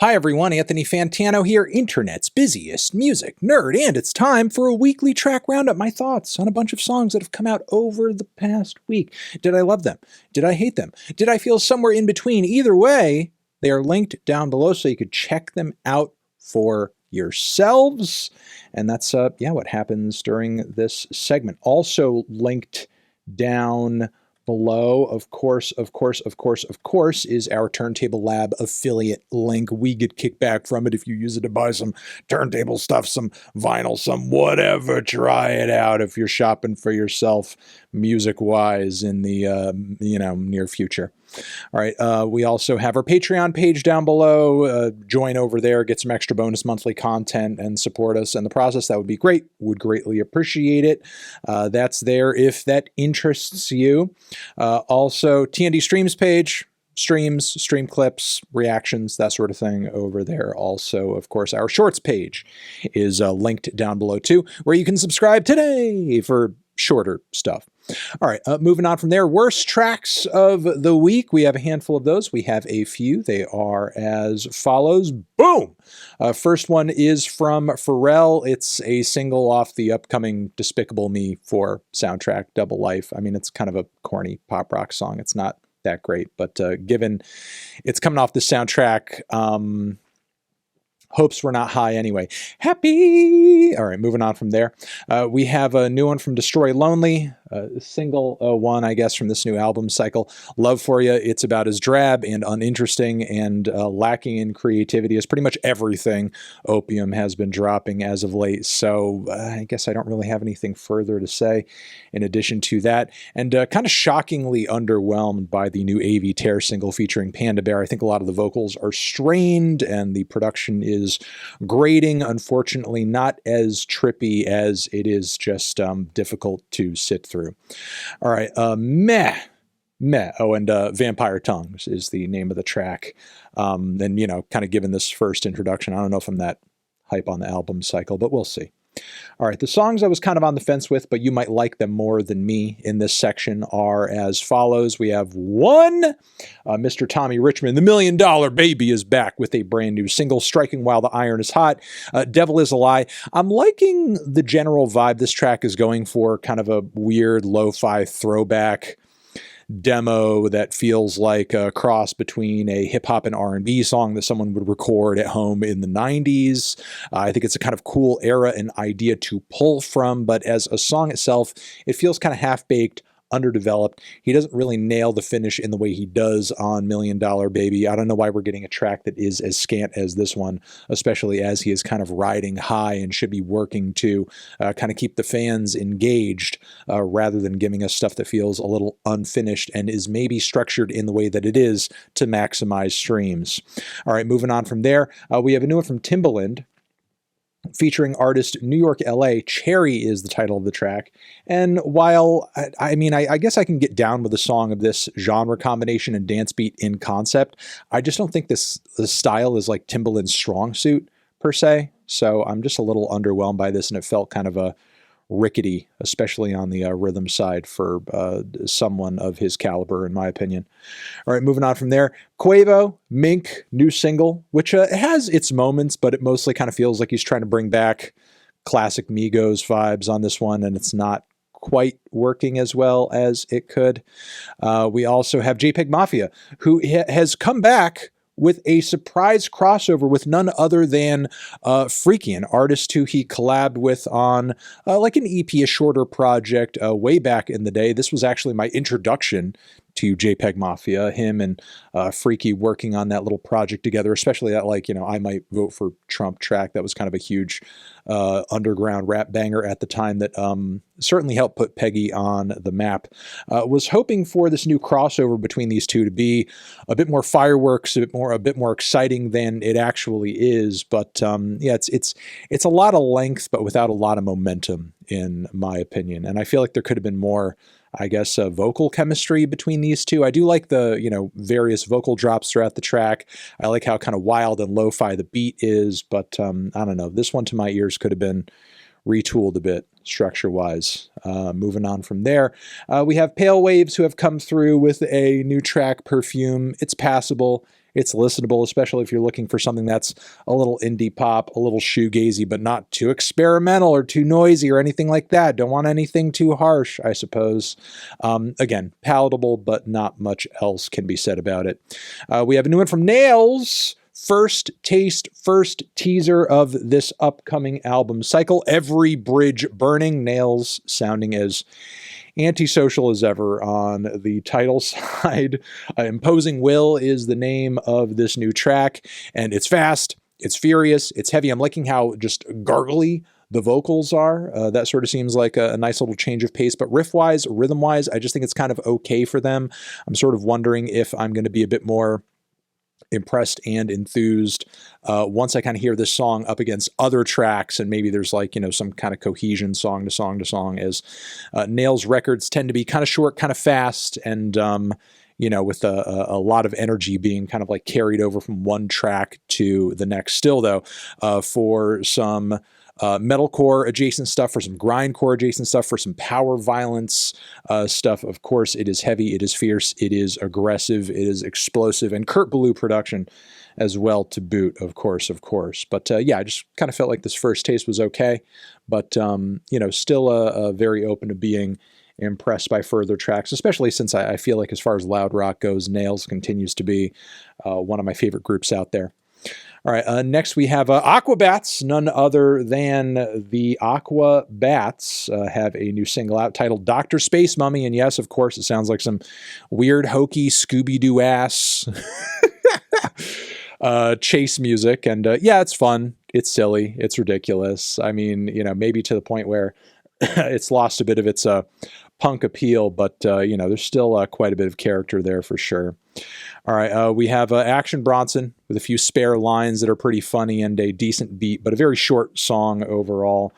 Hi everyone, Anthony Fantano here, internet's busiest music nerd, and it's time for a weekly track roundup, my thoughts on a bunch of songs that have come out over the past week. Did I love them? Did I hate them? Did I feel somewhere in between? Either way, they are linked down below so you could check them out for yourselves. And that's what happens during this segment. Also linked down below, of course, is our Turntable Lab affiliate link. We get kickback from it if you use it to buy some turntable stuff, some vinyl, some whatever. Try it out if you're shopping for yourself music-wise in the near future. All right, we also have our Patreon page down below. Join over there, get some extra bonus monthly content, and support us in the process. That would be great. Would greatly appreciate it. That's there if that interests you. Also, TND Streams page. Streams, stream clips, reactions, that sort of thing over there. Also, of course, our Shorts page is linked down below too, where you can subscribe today for shorter stuff. All right, moving on from there, worst tracks of the week. We have a handful of those. We have a few. They are as follows. Boom! First one is from Pharrell. It's a single off the upcoming Despicable Me 4 soundtrack, Double Life. I mean, it's kind of a corny pop rock song. It's not that great, but given it's coming off the soundtrack, hopes were not high anyway. Happy! All right, moving on from there. We have a new one from Destroy Lonely, single one, I guess, from this new album cycle. Love For You. It's about as drab and uninteresting and lacking in creativity as pretty much everything Opium has been dropping as of late. So I guess I don't really have anything further to say in addition to that. And kind of shockingly underwhelmed by the new AV Tear single featuring Panda Bear. I think a lot of the vocals are strained and the production is grating. Unfortunately, not as trippy as it is just difficult to sit through. All right, meh. Oh, and Vampire Tongues is the name of the track. And, kind of given this first introduction, I don't know if I'm that hype on the album cycle, but we'll see. All right, the songs I was kind of on the fence with, but you might like them more than me in this section are as follows. We have one, Mr. Tommy Richman, the $1 Million Baby is back with a brand new single, Striking While the Iron is Hot. Devil is a Lie. I'm liking the general vibe this track is going for, kind of a weird lo-fi throwback demo that feels like a cross between a hip-hop and R&B song that someone would record at home in the 90s. I think it's a kind of cool era and idea to pull from, but as a song itself, it feels kind of half-baked, underdeveloped. He doesn't really nail the finish in the way he does on $1 Million Baby. I don't know why we're getting a track that is as scant as this one, especially as he is kind of riding high and should be working to kind of keep the fans engaged rather than giving us stuff that feels a little unfinished and is maybe structured in the way that it is to maximize streams. All right, moving on from there, we have a new one from Timbaland, featuring artist New York LA. Cherry is the title of the track. And while, I guess I can get down with a song of this genre combination and dance beat in concept, I just don't think this style is like Timbaland's strong suit, per se. So I'm just a little underwhelmed by this, and it felt kind of a rickety, especially on the rhythm side for someone of his caliber, in my opinion. All right, moving on from there. Quavo, Mink, new single, which has its moments, but it mostly kind of feels like he's trying to bring back classic Migos vibes on this one, and it's not quite working as well as it could. We also have JPEGMAFIA, who has come back with a surprise crossover with none other than Freaky, an artist who he collabed with on like an EP, a shorter project way back in the day. This was actually my introduction to JPEGMAFIA, him and Freaky working on that little project together, especially that, I Might Vote for Trump track. That was kind of a huge underground rap banger at the time that certainly helped put Peggy on the map. Was hoping for this new crossover between these two to be a bit more fireworks, a bit more exciting than it actually is. But it's a lot of length, but without a lot of momentum, in my opinion. And I feel like there could have been more, I guess, vocal chemistry between these two. I do like the, various vocal drops throughout the track. I like how kind of wild and lo-fi the beat is, but I don't know. This one to my ears could have been retooled a bit structure-wise. Moving on from there, we have Pale Waves, who have come through with a new track, Perfume. It's passable. It's listenable, especially if you're looking for something that's a little indie pop, a little shoegazy, but not too experimental or too noisy or anything like that. Don't want anything too harsh, I suppose. Again, palatable, but not much else can be said about it. We have a new one from Nails. First taste, first teaser of this upcoming album cycle. Every bridge burning. Nails sounding as antisocial as ever on the title side. Imposing Will is the name of this new track, and it's fast, it's furious, it's heavy. I'm liking how just gargly the vocals are. That sort of seems like a nice little change of pace, but riff-wise, rhythm-wise, I just think it's kind of okay for them. I'm sort of wondering if I'm going to be a bit more impressed and enthused once I kind of hear this song up against other tracks, and maybe there's like, you know, some kind of cohesion song to song to song, as Nails records tend to be kind of short, kind of fast, and you know, with a lot of energy being kind of like carried over from one track to the next. Still though, for some metalcore adjacent stuff, for some grindcore adjacent stuff, for some power violence stuff. Of course, it is heavy, it is fierce, it is aggressive, it is explosive, and Kurt Ballou production as well to boot, of course. But yeah, I just kind of felt like this first taste was okay, but you know, still very open to being impressed by further tracks, especially since I feel like as far as loud rock goes, Nails continues to be one of my favorite groups out there. All right, next we have Aquabats, none other than the Aquabats have a new single out titled Dr. Space Mummy, and yes, of course, it sounds like some weird, hokey, Scooby-Doo ass chase music, and yeah, it's fun, it's silly, it's ridiculous. I mean, you know, maybe to the point where it's lost a bit of its punk appeal, but you know, there's still quite a bit of character there for sure. All right, we have Action Bronson with a few spare lines that are pretty funny and a decent beat, but a very short song overall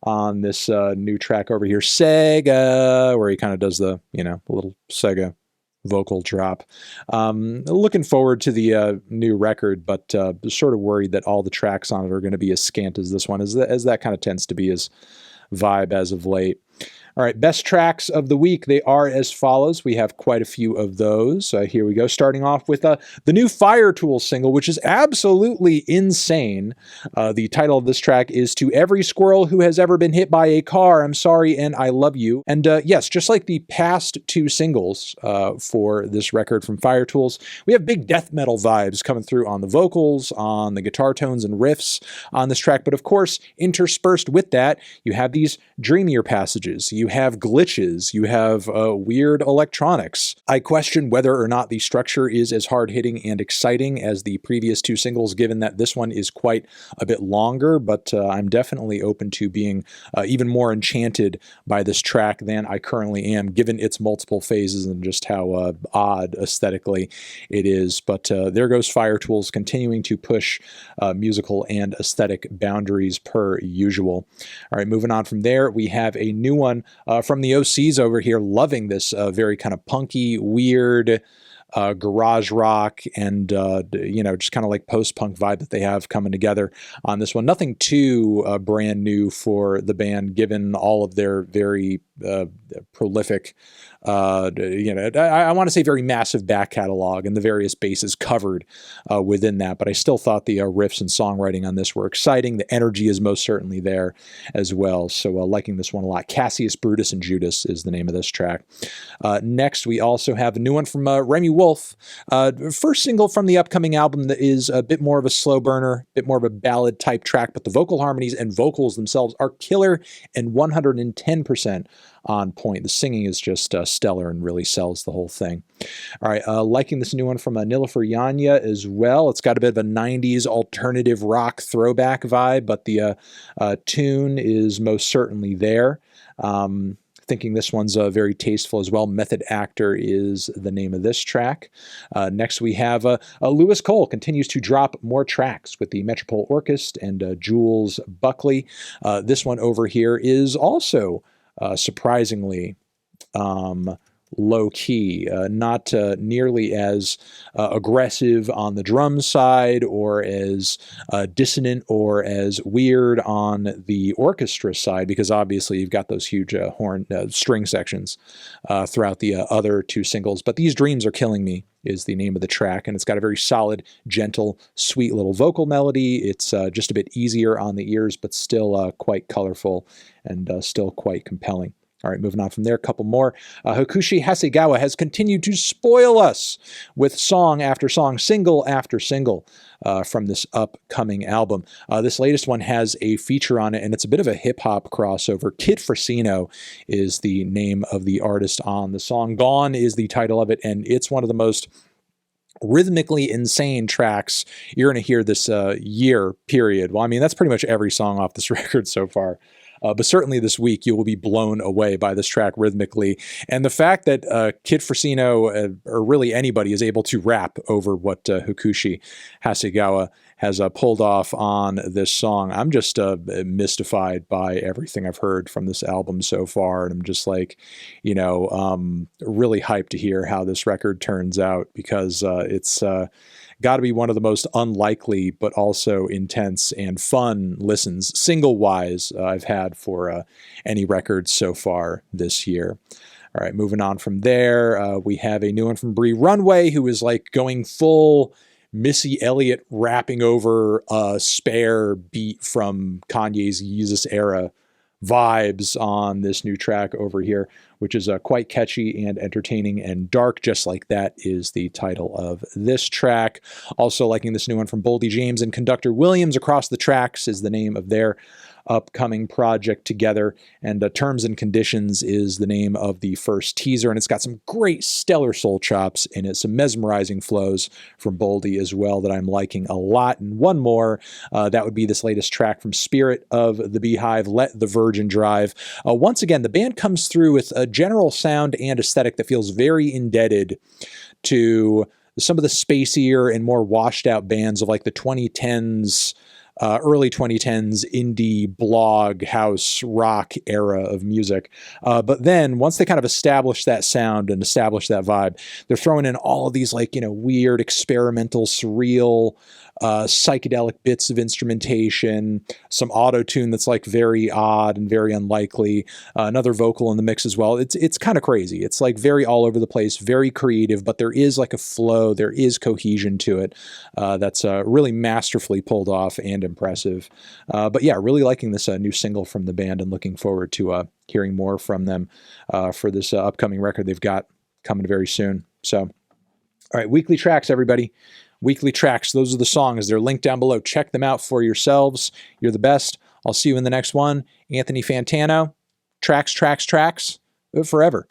on this new track over here, Sega, where he kind of does the, you know, a little Sega vocal drop. Looking forward to the new record, but sort of worried that all the tracks on it are going to be as scant as this one, as that kind of tends to be his vibe as of late. All right, best tracks of the week, they are as follows. We have quite a few of those. Here we go, starting off with the new Fire-Toolz single, which is absolutely insane. The title of this track is To Every Squirrel Who Has Ever Been Hit by a Car, I'm Sorry and I Love You. And yes, just like the past two singles for this record from Fire-Toolz, we have big death metal vibes coming through on the vocals, on the guitar tones and riffs on this track. But of course, interspersed with that, you have these dreamier passages. You have glitches, you have weird electronics. I question whether or not the structure is as hard-hitting and exciting as the previous two singles, given that this one is quite a bit longer, but I'm definitely open to being even more enchanted by this track than I currently am, given its multiple phases and just how odd aesthetically it is. But there goes Fire-Toolz, continuing to push musical and aesthetic boundaries per usual. All right, moving on from there, we have a new one from the OCs over here, loving this very kind of punky, weird garage rock and, you know, just kind of like post-punk vibe that they have coming together on this one. Nothing too brand new for the band, given all of their very prolific, you know, I want to say very massive back catalog and the various bases covered within that, but I still thought the riffs and songwriting on this were exciting. The energy is most certainly there as well, so liking this one a lot. Cassius, Brutus, and Judas is the name of this track. Next, we also have a new one from Remi Wolf, first single from the upcoming album that is a bit more of a slow burner, a bit more of a ballad type track, but the vocal harmonies and vocals themselves are killer and 110% on point. The singing is just stellar and really sells the whole thing. All right, liking this new one from Nilüfer, Yanya as well. It's got a bit of a 90s alternative rock throwback vibe, but the tune is most certainly there. Thinking this one's very tasteful as well. Method Actor is the name of this track. Next we have Lewis Cole continues to drop more tracks with the Metropole Orkest and Jules Buckley. This one over here is also surprisingly low key, not nearly as aggressive on the drum side, or as dissonant or as weird on the orchestra side, because obviously you've got those huge horn string sections throughout the other two singles. But These Dreams Are Killing Me is the name of the track, and it's got a very solid, gentle, sweet little vocal melody. It's just a bit easier on the ears, but still quite colorful and still quite compelling. All right, moving on from there, a couple more. Hakushi Hasegawa has continued to spoil us with song after song, single after single from this upcoming album. This latest one has a feature on it, and it's a bit of a hip-hop crossover. Kid FRESINO is the name of the artist on the song. Gone is the title of it, and it's one of the most rhythmically insane tracks you're going to hear this year, period. Well, I mean, that's pretty much every song off this record so far. But certainly this week, you will be blown away by this track rhythmically. And the fact that Kid FRESINO, or really anybody, is able to rap over what Hakushi Hasegawa has pulled off on this song, I'm just mystified by everything I've heard from this album so far. And I'm just like, really hyped to hear how this record turns out, because it's got to be one of the most unlikely but also intense and fun listens, single-wise, I've had for any record so far this year. All right, moving on from there, we have a new one from Bree, Runway, who is like going full Missy Elliott rapping over a spare beat from Kanye's Yeezus era vibes on this new track over here, which is quite catchy and entertaining and dark. Just Like That is the title of this track. Also liking this new one from Boldy James and Conductor Williams. Across the Tracks is the name of their upcoming project together, and Terms and Conditions is the name of the first teaser, and it's got some great stellar soul chops in it, some mesmerizing flows from Boldy as well that I'm liking a lot. And one more, that would be this latest track from Spirit of the Beehive, Let the Virgin Drive. Once again, the band comes through with a general sound and aesthetic that feels very indebted to some of the spacier and more washed out bands of like the 2010s, early 2010s indie blog house rock era of music. But then once they kind of establish that sound and establish that vibe, they're throwing in all of these like, weird experimental, surreal, psychedelic bits of instrumentation, some auto-tune that's like very odd and very unlikely, another vocal in the mix as well. It's kind of crazy. It's like very all over the place, very creative, but there is like a flow, there is cohesion to it that's really masterfully pulled off and impressive. But yeah, really liking this new single from the band and looking forward to hearing more from them for this upcoming record they've got coming very soon. So, all right, weekly tracks, everybody. Weekly tracks. Those are the songs. They're linked down below. Check them out for yourselves. You're the best. I'll see you in the next one. Anthony Fantano. Tracks, forever.